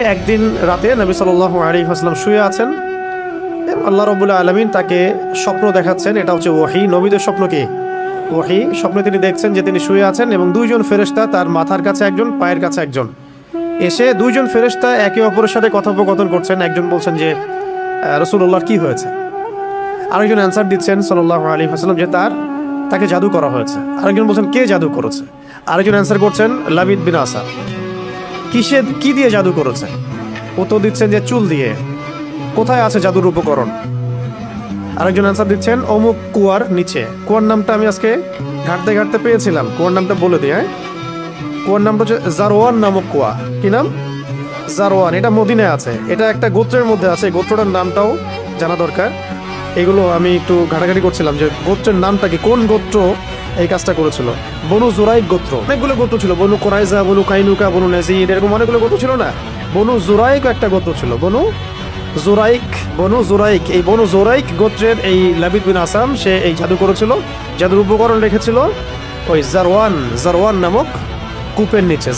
একদিন রাতে নবী সাল্লাল্লাহু আলাইহি ওয়াসাল্লাম শুয়ে আছেন। আল্লাহ রাব্বুল আলামিন তাকে স্বপ্ন দেখাচ্ছেন। এটা হচ্ছে ওহী। নবীদের স্বপ্ন কি? ওহী। স্বপ্নে তিনি দেখছেন যে তিনি শুয়ে আছেন এবং দুইজন ফেরেশতা, তার মাথার কাছে একজন, পায়ের কাছে একজন, এসে দুইজন ফেরেশতা একে অপরের সাথে কথোপকথন করছেন। একজন বলছেন যে রাসূলুল্লাহর কি হয়েছে, আরেকজন অ্যান্সার দিচ্ছেন সাল্লাল্লাহু আলাইহি ওয়াসাল্লাম যে তাকে জাদু করা হয়েছে। আরেকজন বলছেন কে জাদু করেছে। আরেকজন অ্যান্সার করছেন লাবিদ বিন আসাদ। কি দিয়ে জাদু করেছে? উত্তর দিচ্ছেন যে চুল দিয়ে। কোথায় আছে জাদুর উপকরণ? আরেকজন অ্যান্সার দিচ্ছেন অমুক কুয়ার নিচে। কুয়ার নামটা আমি আজকে ঘাটতে ঘাটতে পেয়েছিলাম। কুয়ার নামটা বলে দিই। কুয়ার নামটা হচ্ছে জারওয়ান নামক কুয়া। কি নাম? জারওয়ান। এটা মদিনায় আছে। এটা একটা গোত্রের মধ্যে আছে। গোত্রটার নামটাও জানা দরকার। এগুলো আমি একটু ঘাটাঘাটি করছিলাম যে গোত্রের নামটা কি, কোন গোত্র এই কাজটা করেছিল। বনু জুরাইক গোত্র। অনেকগুলো গোত্র ছিল, বনু কোরাইজা, বনু কাইনুকা, বনু নাজির, এরকম অনেকগুলো গোত্র ছিল না? বনু জুরাইক একটা গোত্র ছিল। বনু জুরাইক। এই বনু জুরাইক গোত্রের এই লাবিদ বিন আসাম, সে এই জাদু করেছিল। জাদুর উপকরণ রেখেছিল ওই জারওয়ান নামক কূপের নিচে।